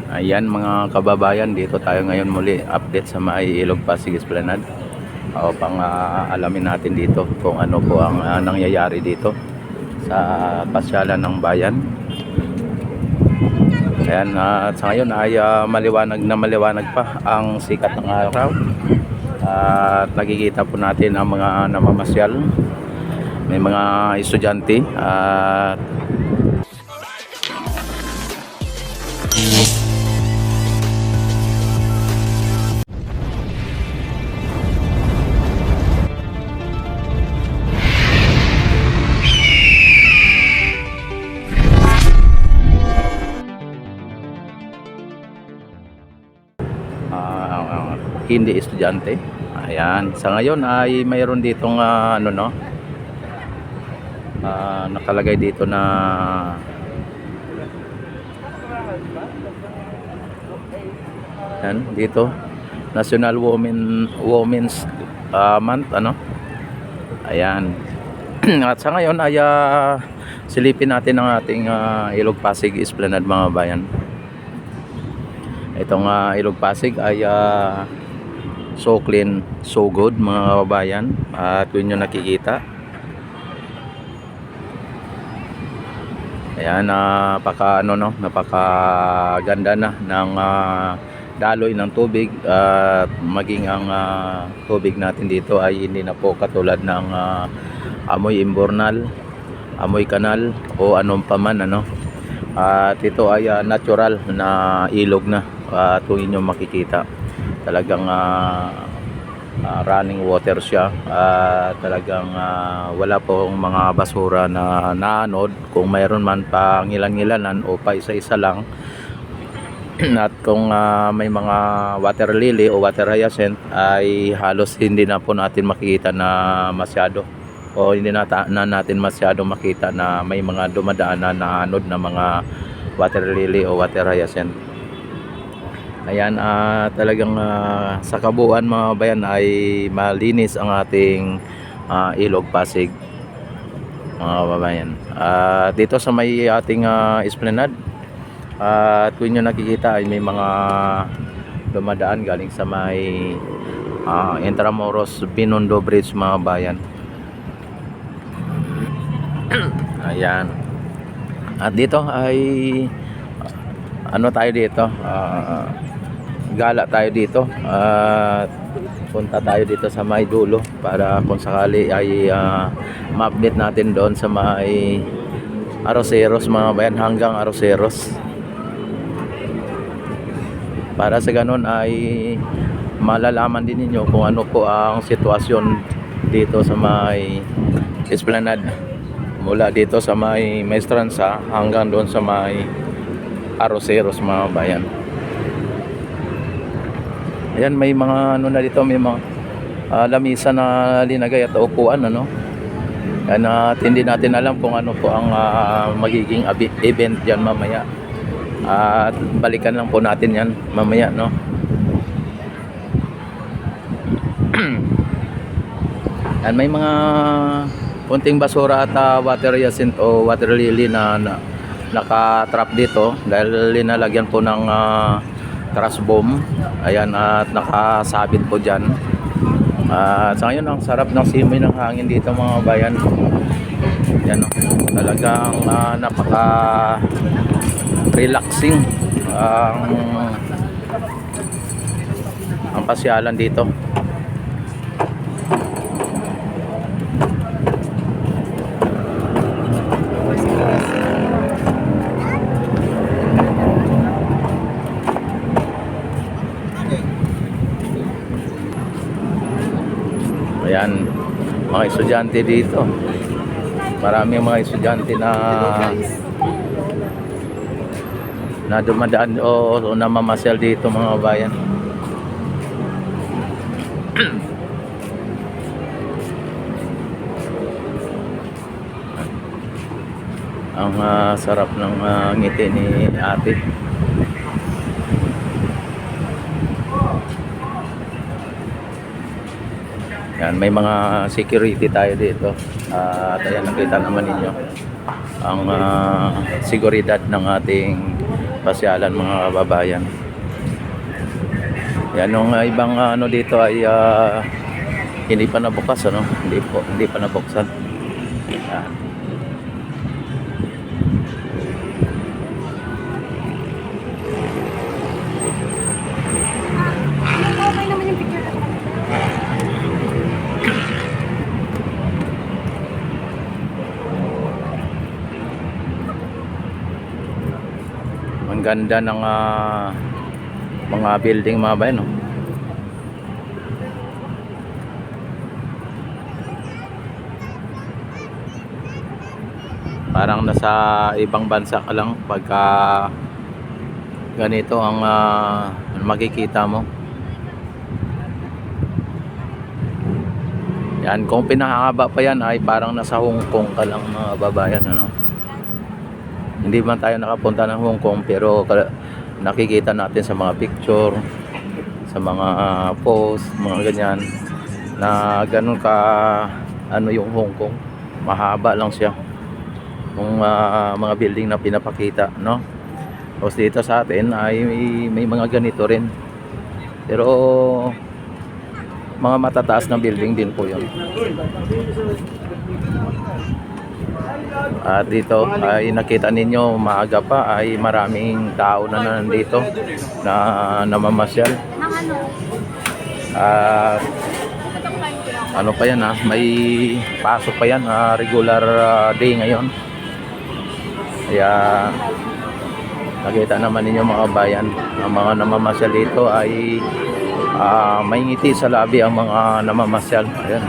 Ayan mga kababayan, dito tayo ngayon muli update sa may Ilog Pasig Esplanade upang alamin natin dito kung ano po ang nangyayari dito sa pasyalan ng bayan. Ayan, at sa ngayon ay maliwanag pa ang sikat ng araw at nakikita po natin ang mga namamasyal, may mga estudyante at hindi estudyante. Ayan, sa ngayon ay mayroon ditong nakalagay dito na yan, dito National Women's Month ayan. At sa ngayon ay silipin natin ang ating Ilog Pasig Esplanade mga bayan. Itong Ilog Pasig ay so clean, so good mga kababayan, at yun yung nakikita. Ayan, napakaganda na ng daloy ng tubig, at maging ang tubig natin dito ay hindi na po katulad ng amoy imbornal, amoy kanal o anong paman at ito ay natural na ilog na, at kung inyo makikita talagang running water siya, talagang wala pong mga basura na naanod, kung mayroon man pa ngilan-ngilanan o pa isa-isa lang. At kung may mga water lily o water hyacinth ay halos hindi na po natin makikita na masyado, o hindi na natin masyado makita na may mga dumadaan na naanod na mga water lily o water hyacinth. Ayan, talagang sa kabuuan mga bayan ay malinis ang ating Ilog Pasig mga kababayan. Dito sa may ating esplanade, at kung nyo nakikita ay may mga dumadaan galing sa may Intramuros Binondo Bridge mga bayan. Ayan, at dito ay tayo dito, gala tayo dito, at punta tayo dito sa may dulo para kung sakali ay ma-update natin doon sa may Aroseros mga bayan, hanggang Aroseros, para sa ganun ay malalaman din ninyo kung ano po ang sitwasyon dito sa may Esplanade, mula dito sa may Maestranza hanggang doon sa may Aroseros mga bayan. Ayan, may mga na dito, may mga lamisa na linagay at upuan Yan, at hindi natin alam kung ano po ang magiging event diyan mamaya, at balikan lang po natin yan mamaya Yan, may mga punting basura at water hyacinth o water lily na nakatrap dito dahil linalagyan po ng trash bomb. Ayan, at nakasabit po dyan. Sa ngayon ang sarap ng simoy ng hangin dito mga bayan. Yan, talagang napaka relaxing ang pasyalan dito. Ayan, mga estudyante dito, maraming mga estudyante na dumadaan o namamasyal dito mga bayan. Ang sarap ng ngiti ni ate. Yan, may mga security tayo dito. At ayan, nakita naman ninyo ang seguridad ng ating pasyalan mga kababayan. Yan, yung ibang ano dito ay hindi pa nabukas, ano? Hindi pa nabuksan. Yan. Okay naman yung picture ko. Ang ganda ng mga building mga bayan, no? Parang nasa ibang bansa ka lang pagka ganito ang makikita mo. Yan, kung pinahaba pa yan ay parang nasa Hong Kong ka lang mga babayan, ano? Hindi man tayo nakapunta ng Hong Kong, pero nakikita natin sa mga picture, sa mga post, mga ganyan, na ganun ka ano yung Hong Kong. Mahaba lang siya yung mga building na pinapakita, no? Tapos dito sa atin ay may mga ganito rin, pero mga matataas na building din po yun. At dito ay nakita ninyo maaga pa ay maraming tao na nandito na namamasyal. At ano pa yan, may pasok pa yan, regular day ngayon. Kaya nakita naman ninyo mga bayan, ang mga namamasyal dito ay may ngiti sa labi ang mga namamasyal. Ayan.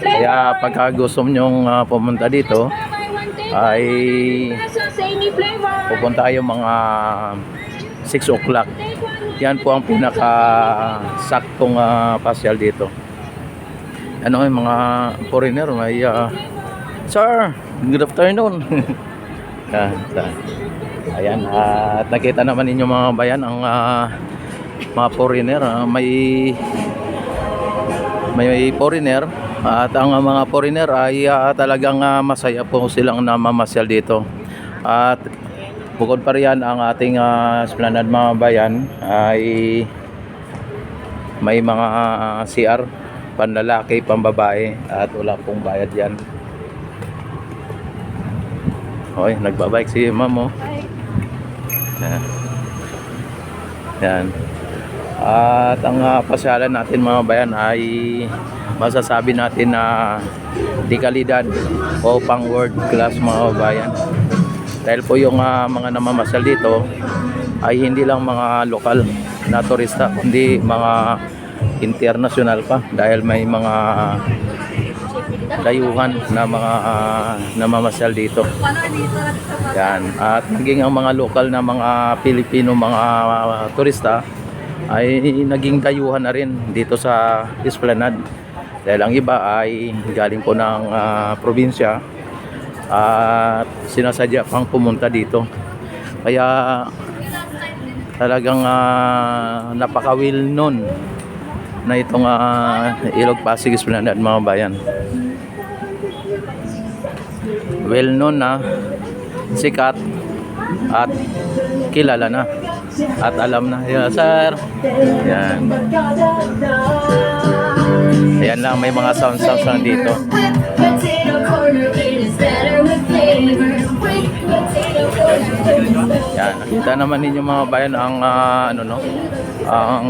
Kaya pagka gusto nyong pumunta dito ay pupunta kayo mga 6 o'clock. Yan po ang pinaka saktong pasyal dito. Ano yung mga foreigner may sir, good afternoon. Ayan, at nakita naman ninyo mga bayan ang mga foreigner, may foreigner, at ang mga foreigner ay talagang masaya po silang namamasyal dito. At bukod pa riyan, ang ating esplanade mga bayan ay may mga CR, panlalaki, pambabae, at wala pong bayad yan. Okay, nagbabike si ma'am, oh. Yan. Yan. At ang pasyalan natin mga bayan ay masasabi natin na di kalidad o pang world class mga bayan. Dahil po yung mga namamasyal dito ay hindi lang mga lokal na turista, kundi mga international pa, dahil may mga dayuhan na mga namamasyal dito. Yan. At naging ang mga lokal na mga Pilipino mga turista ay naging dayuhan na rin dito sa esplanade, dahil ang iba ay galing po ng probinsya at sinasadya pang pumunta dito. Kaya talagang napaka-well known na itong Ilog Pasig Esplanade mga bayan. Well known na, sikat, at kilala na, at alam na. Yeah, sir. Yan. Ayan lang, may mga sounds lang dito. Yan, nakita naman ninyo mga bayan ang ang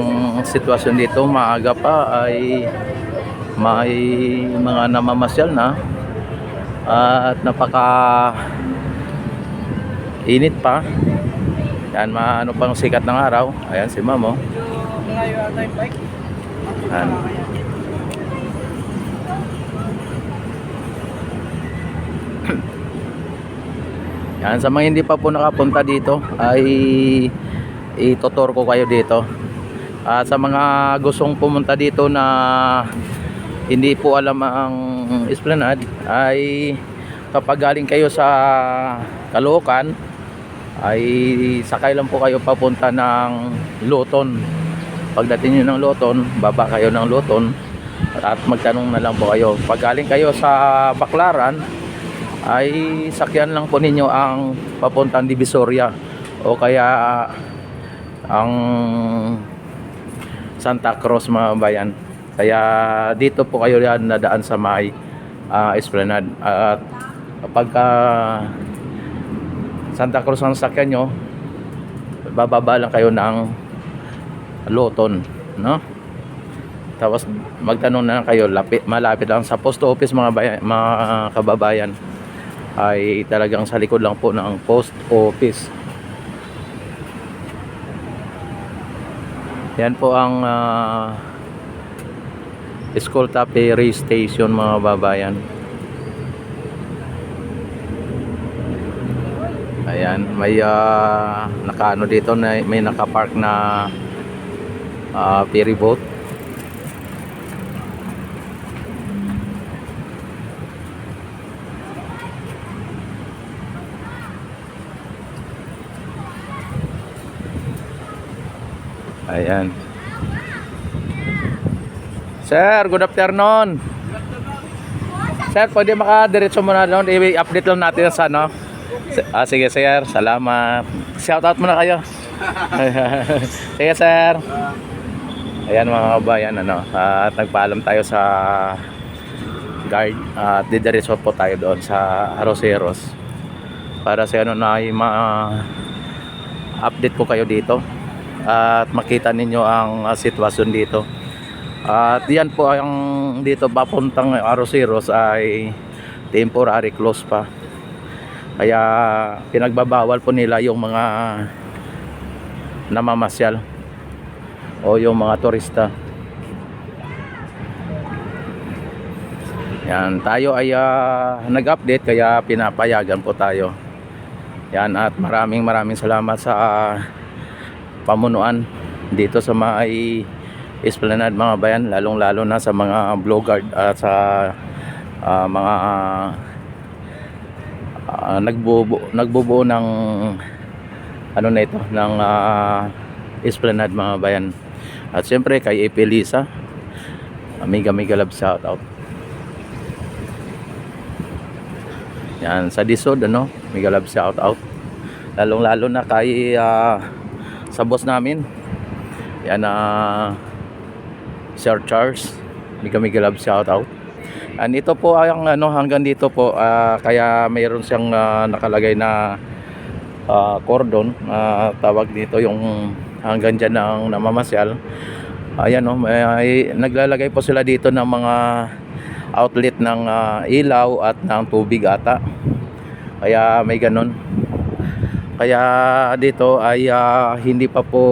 sitwasyon dito. Maaga pa ay may mga namamasyal na, at napaka init pa. Yan, maano pang sikat ng araw. Ayan si ma'am, oh. Yan. Yan, sa mga hindi pa po nakapunta dito ay itutur ko kayo dito. At sa mga gustong pumunta dito na hindi po alam ang esplanade, ay kapag galing kayo sa Caloocan ay sakay lang po kayo papunta ng Luton. Pagdating nyo ng Luton, baba kayo ng Luton, At magtanong na lang po kayo. Pag galing kayo sa Baclaran, ay sakyan lang po ninyo ang papuntang Divisoria o kaya ang Santa Cruz, mga bayan. Kaya dito po kayo yan nadaan sa may Esplanade. At pagka Santa Cruz ang sakyan nyo, bababa lang kayo ng Loton, no? Tapos magtanong na lang kayo, malapit lang sa post office, mga kababayan. Ay talagang sa likod lang po ng post office. Yan po ang Escolta Ferry Station, mga babayan. Ayan, may nakaano dito, na may nakapark na ferry boat. Ayan. Sir, good afternoon. Sir, pwede makadiretso muna doon. I-update lang natin sa ano. Sige sir, salamat. Shoutout muna kayo. Sige sir. Ayan mga kabayan, ano, at nagpaalam tayo sa guard at didiretso po tayo doon sa Arroceros para sa ano na update po kayo dito at makita ninyo ang sitwasyon dito. At yan po ang dito papuntang Arroceros ay temporary close pa. Kaya pinagbabawal po nila yung mga namamasyal o yung mga turista. Yan, tayo ay nag-update kaya pinapayagan po tayo. Yan, at maraming salamat sa pamunuan dito sa may Esplanade, mga bayan, lalong-lalo na sa mga vlogger at sa mga nagbubuo ng ano na ito, ng Esplanade, mga bayan. At siyempre kay Epelisa, mega love shout out. Yan, sa Disod, ano, mega love shout out. Lalong-lalo na kay sa boss namin. Yan, Sir Charles, mega love shout out. And ito po ay ang ano, hanggang dito po, kaya mayroon siyang nakalagay na cordon, tawag dito yung hanggang dyan ng namamasyal. Ayan, may naglalagay po sila dito ng mga outlet ng ilaw at ng tubig ata. Kaya may ganun. Kaya dito ay hindi pa po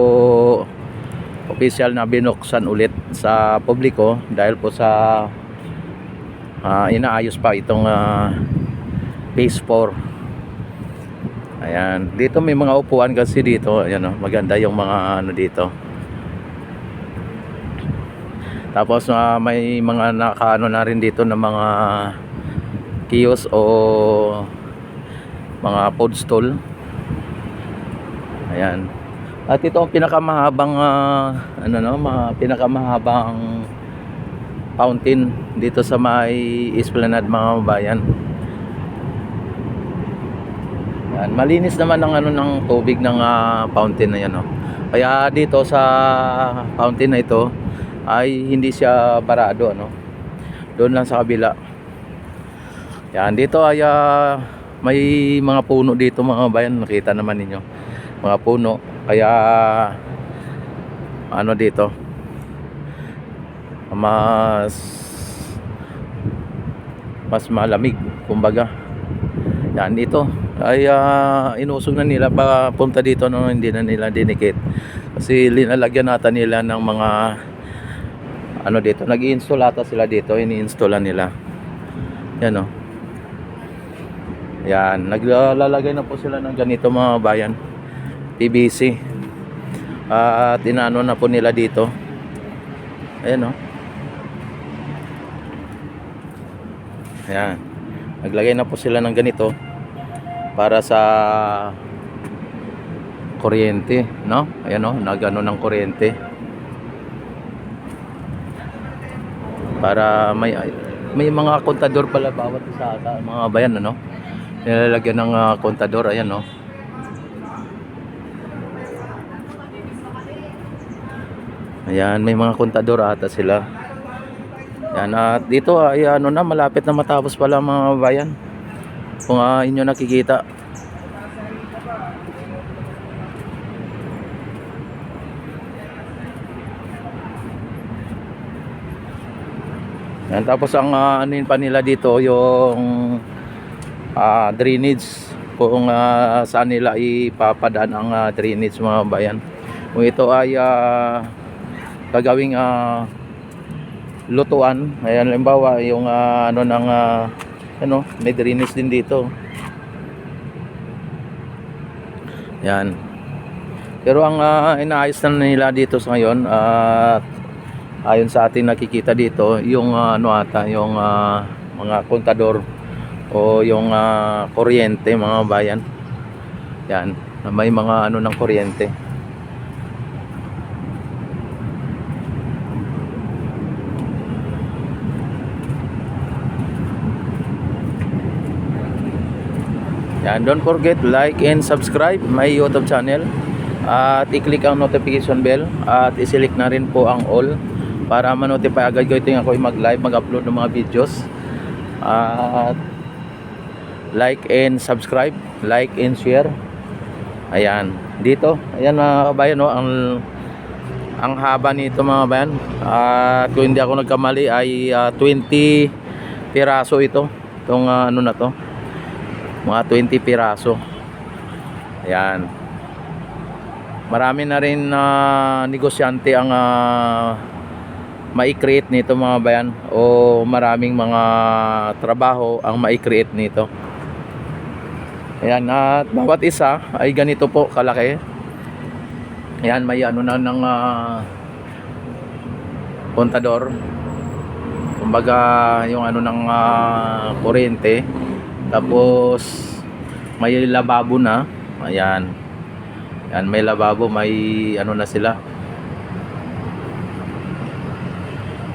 official na binuksan ulit sa publiko dahil po sa inaayos pa itong phase 4. Ayan, dito may mga upuan kasi dito. Ayan, maganda yung mga ano dito. Tapos may mga nakaano na rin dito na mga kiosk o mga food stall. Ayan. At ito ang pinakamahabang pinakamahabang fountain dito sa may Esplanade, mga bayan. Yan, malinis naman ang ano ng tubig ng fountain na yan, no? Kaya dito sa fountain na ito ay hindi siya parado, ano. Doon lang sa kabila. Yan, dito ay may mga puno dito, mga bayan, nakita naman ninyo. Mga puno, kaya ano dito mas malamig, kumbaga. Yan, dito ay inusog na nila papunta dito, no, hindi na nila dinikit kasi linalagyan nata nila ng mga ano dito, nag-i-install ata sila dito, ini-installan nila. Yan, no. Yan, naglalagay na po sila ng ganito, mga bayan, PVC, at inaano na po nila dito. Ayan, no. Ayan, naglagay na po sila ng ganito para sa kuryente, no. Ayan, no, nagano ng kuryente para may mga kontador pala bawat isa ata, mga bayan, ano, nilalagyan ng kontador. Ayan, no. Ayan, may mga kontador ata sila. Yan, at dito ay ano na, malapit na matapos pala mga bayan. Kung inyo nakikita. Yan, tapos ang ano yun pa nila dito, yung drainage, kung saan nila ipapadaan ang drainage mga bayan. Kung ito ay gagawing lutuan, ayan, halimbawa yung ano ng ano, may drainage din dito. Yan. Pero ang inaayos na nila dito sa ngayon, at ayon sa ating nakikita dito, yung ano ata, yung mga kontador o yung kuryente mga bayan. Yan, may mga ano ng kuryente. Yan, don't forget like and subscribe my YouTube channel, at i-click ang notification bell at i-select na rin po ang all para ma-notify agad kayo tuwing ako mag-live, mag-upload ng mga videos. At like and subscribe, like and share. Ayan, dito, ayan mga kabayan, no, ang haba nito mga kabayan. At kung hindi ako nagkamali ay 20 piraso ito, itong ano na to, mga 20 piraso. Ayan, marami na rin negosyante ang mai-create nito mga bayan, o maraming mga trabaho ang mai-create nito. Ayan, at bawat isa ay ganito po kalaki. Ayan, may ano na ng kontador, kumbaga yung ano ng kuryente. Tapos may lababo na. Ayan. Yan, may lababo, may ano na sila.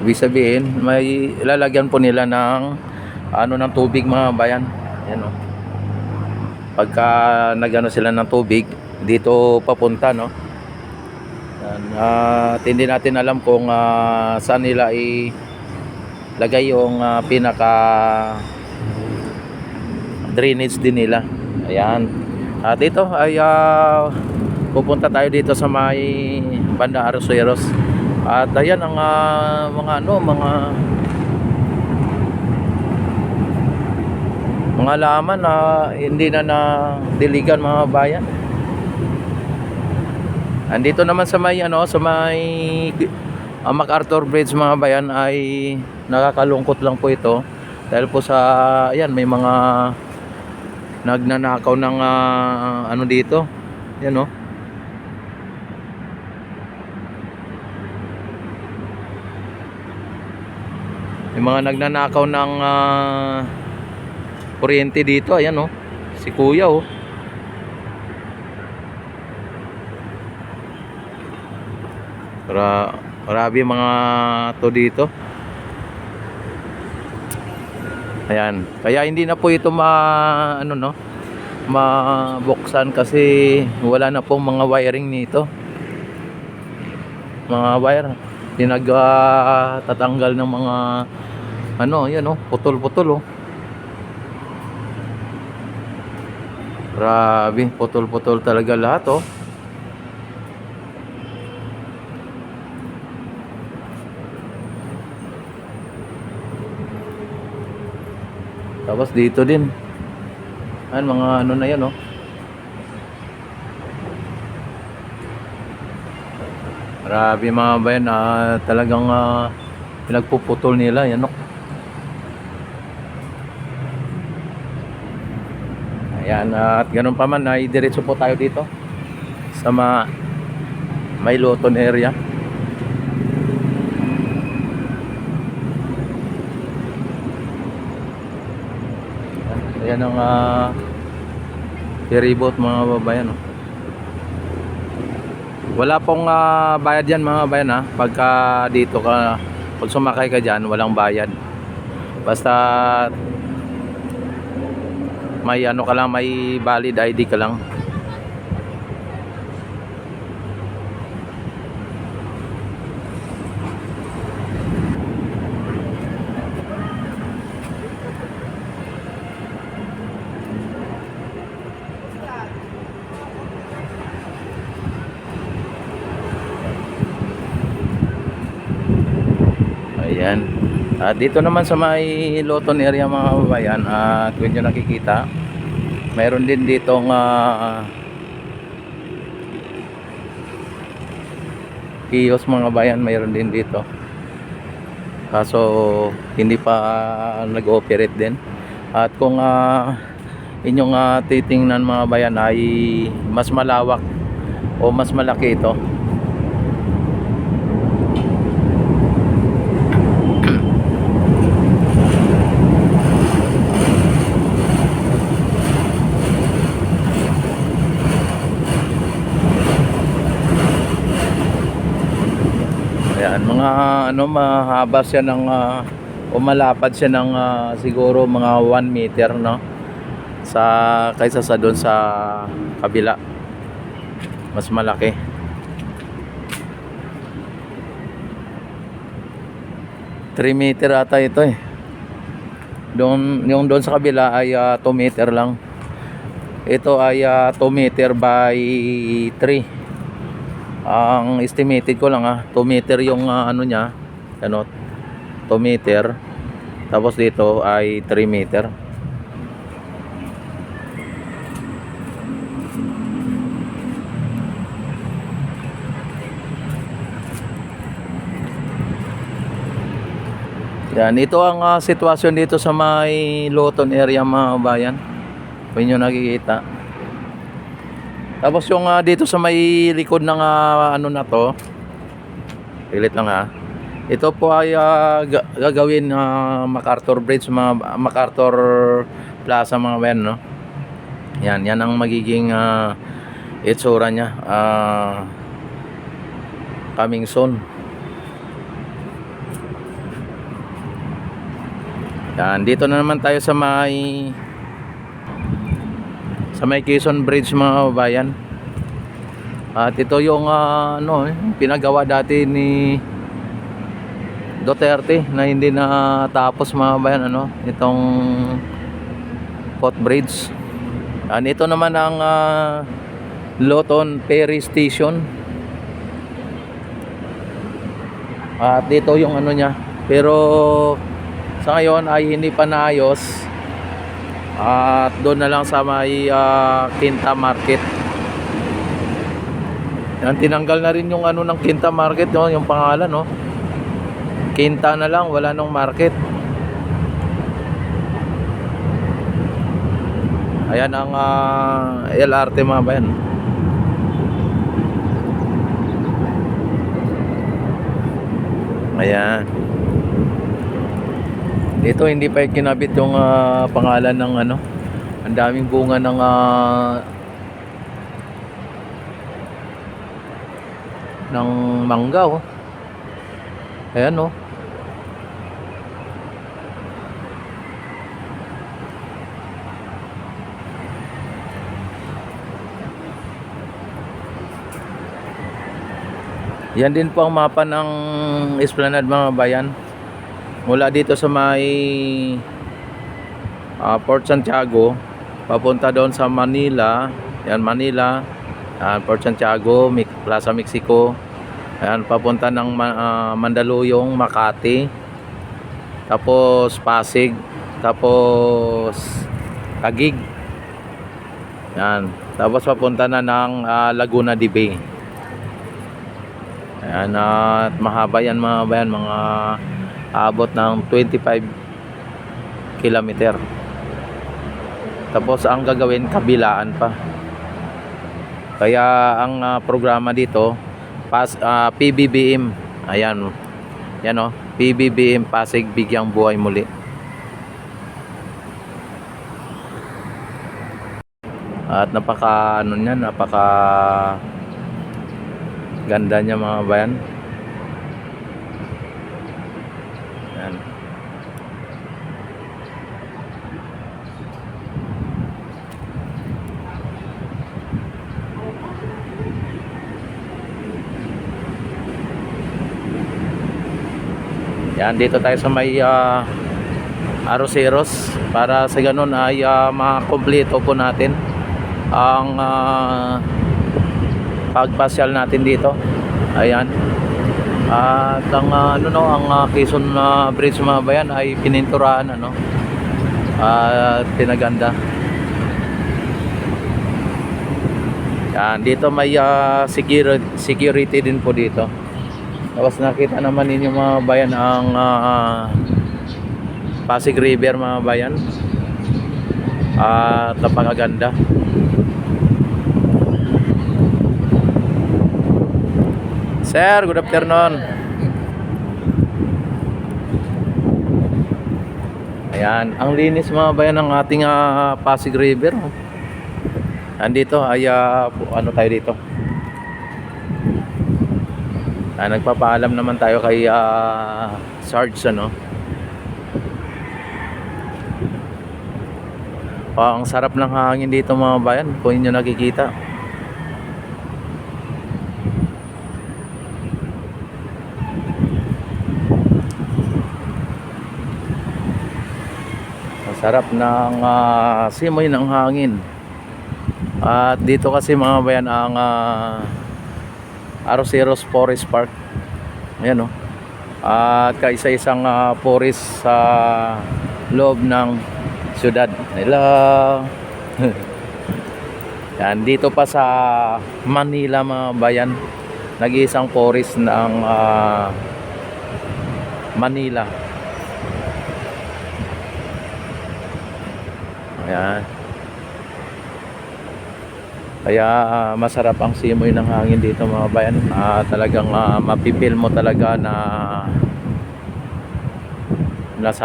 Ibig sabihin, may lalagyan po nila ng ano ng tubig mga bayan. Ayan, oh. Pagka nagano sila ng tubig dito papunta, no. Yan, at hindi natin alam kung saan nila ilagay yung pinaka drainage din nila. Ayan. At ito ay pupunta tayo dito sa may banda Arroceros. At ayan ang mga ano, mga laman na hindi na diligan mga bayan. Andito naman sa may ano, sa may MacArthur Bridge mga bayan ay nakakalungkot lang po ito dahil po sa ayan, may mga nagnanakaw ng ano dito. Yan, no. May mga nagnanakaw ng kuryente dito. Ayan, no. Si kuya, oh. Grabe mga to dito. Ayan, kaya hindi na po ito ano, no, mabuksan kasi wala na pong mga wiring nito. Mga wire tatanggal ng mga ano, yan, oh, putol-putol, oh. Grabe, putol-putol talaga lahat, oh. Tapos dito din. Ayan, mga ano na yan, oh. Grabe mga bayan, talagang pinagpuputol nila, yan, oh. Ayan, at ganun pa man, ay diretso po tayo dito sa may Loton area. Ayan ang ferry boat mga babayan, oh. Wala pong bayad yan mga bayan, pagka dito ka Kung sumakay ka dyan, walang bayad. Basta may ano ka lang, may valid ID ka lang. Ayan. Dito naman sa may Loton area mga kababayan, kung nyo nakikita, mayroon din ditong kiosk mga kababayan, mayroon din dito. Kaso hindi pa nag-ooperate din. At kung inyong titingnan mga kababayan ay mas malawak o mas malaki ito. Ayan, mga ano, mahaba siya ng o malapad siya ng siguro mga 1 meter, no? Kaysa sa doon sa kabila. Mas malaki. Three meter ata ito eh. Yung doon sa kabila ay 2 meter lang. Ito ay 2 meter by 3. Ang estimated ko lang 2 meter yung ano niya, ano, 2 meter. Tapos dito ay 3 meter. Yan, ito ang sitwasyon dito sa may Loton area mga bayan. Kung nyo nakikita. Tapos yung dito sa may likod ng ano na to, pilit lang ito po ay gagawin MacArthur Bridge, MacArthur Plaza mga bayan, no? Yan ang magiging itsura niya coming soon. Yan, dito na naman tayo sa may Quezon Bridge mga kababayan. At ito yung pinagawa dati ni Duterte na hindi na tapos mga kababayan, itong footbridge. And ito naman ang Loton Ferry Station. At dito yung ano niya, pero sa ngayon ay hindi pa naayos. At doon na lang sa may Quinta Market. Yan, tinanggal na rin yung ano ng Quinta Market, no? Yung pangalan, no? Quinta na lang, wala nung market. Ayan ang LRT mga bayan. Ayan. Dito hindi pa kinabit yung pangalan ng ano. Ang daming bunga ng mangga, oh. Ayan, oh. Yan din po ang mapa ng Esplanade mga bayan. Mula dito sa may Port Santiago papunta doon sa Manila. Yan, Manila, Port Santiago, Plaza Mexico. Ayan, papunta ng Mandaluyong, Makati, tapos Pasig, tapos Taguig. Yan, tapos papunta na ng Laguna de Bay. Ayan, at mahaba yan mga bayan, mga abot ng 25 kilometer. Tapos ang gagawin, kabilaan pa. Kaya ang programa dito PBBM. Ayan. Yan, oh, PBBM Pasig Bigyang Buhay Muli. At napaka ganda niya mga bayan. Yan, dito tayo sa may Arroceros para sa ganun ay makakompleto po natin ang pagpasyal natin dito. Ayan. At ang Quezon Bridge mga bayan ay pininturahan at pinaganda. Yan, dito may security din po dito. Tapos nakita naman ninyo mga bayan ang Pasig River mga bayan. At napakaganda. Sir, good afternoon. Ayan, ang linis mga bayan ng ating Pasig River. Andito ay tayo dito. Nagpapaalam naman tayo kay Sarge ang sarap ng hangin dito mga bayan kung inyo nakikita. Sarap ng simoy ng hangin. At dito kasi mga bayan ang Arroceros Forest Park. Ayan at kaisa-isang forest sa loob ng syudad. Hello. Yan, dito pa sa Manila mga bayan, nag-iisang forest ng Manila. Ayan. Kaya masarap ang simoy ng hangin dito mga bayan. Talagang mapipil mo talaga na nasa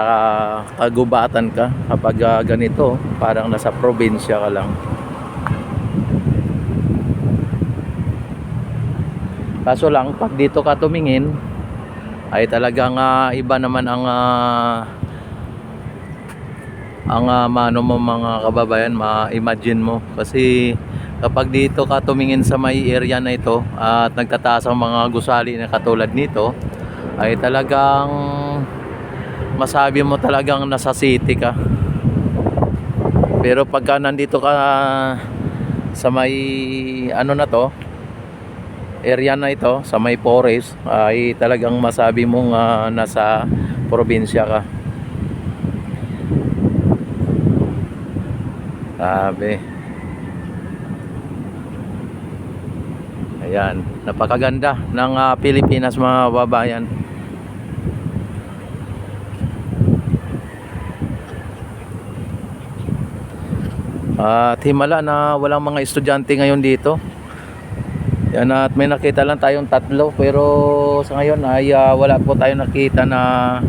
kagubatan ka kapag ganito, parang nasa probinsya ka lang. Kaso lang pag dito ka tumingin ay talagang iba naman ang mano mo mga kababayan, ma-imagine mo kasi kapag dito ka tumingin sa may area na ito at nagtataas ang mga gusali na katulad nito, ay talagang masabi mo talagang nasa city ka. Pero pagka nandito ka sa may area na ito, sa may forest, ay talagang masabi mong nasa probinsya ka. Sabi. Ayan, napakaganda ng Pilipinas mga babayan. At himala na walang mga estudyante ngayon dito. Yan, at may nakita lang tayong 3 pero sa ngayon ay wala po tayong nakita na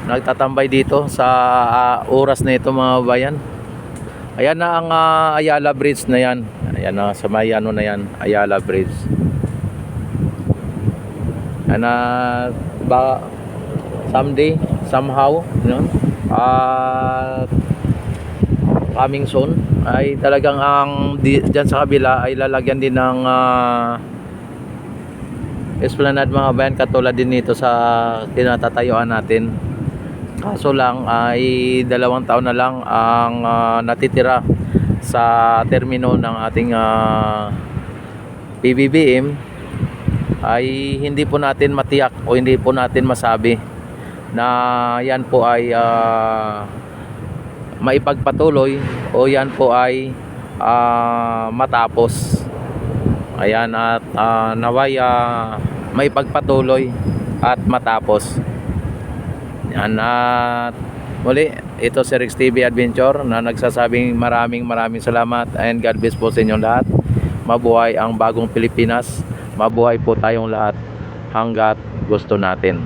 nagtatambay dito sa oras na ito mga bayan. Ayan na ang Ayala Bridge na yan. Ayan na sa may na yan, Ayala Bridge. Ayan na someday, somehow, coming soon ay talagang dyan sa kabila ay lalagyan din ng esplanade mga bayan, katulad din nito sa tinatatayuan natin. Kaso lang ay 2 taon na lang ang natitira sa termino ng ating PBBM, ay hindi po natin matiyak o hindi po natin masabi na yan po ay maipagpatuloy o yan po ay matapos. Ayan, at naway maipagpatuloy at matapos. Yan, at muli, ito si Rex TV Adventure na nagsasabing maraming salamat and God bless po sa inyong lahat. Mabuhay ang bagong Pilipinas. Mabuhay po tayong lahat hanggat gusto natin.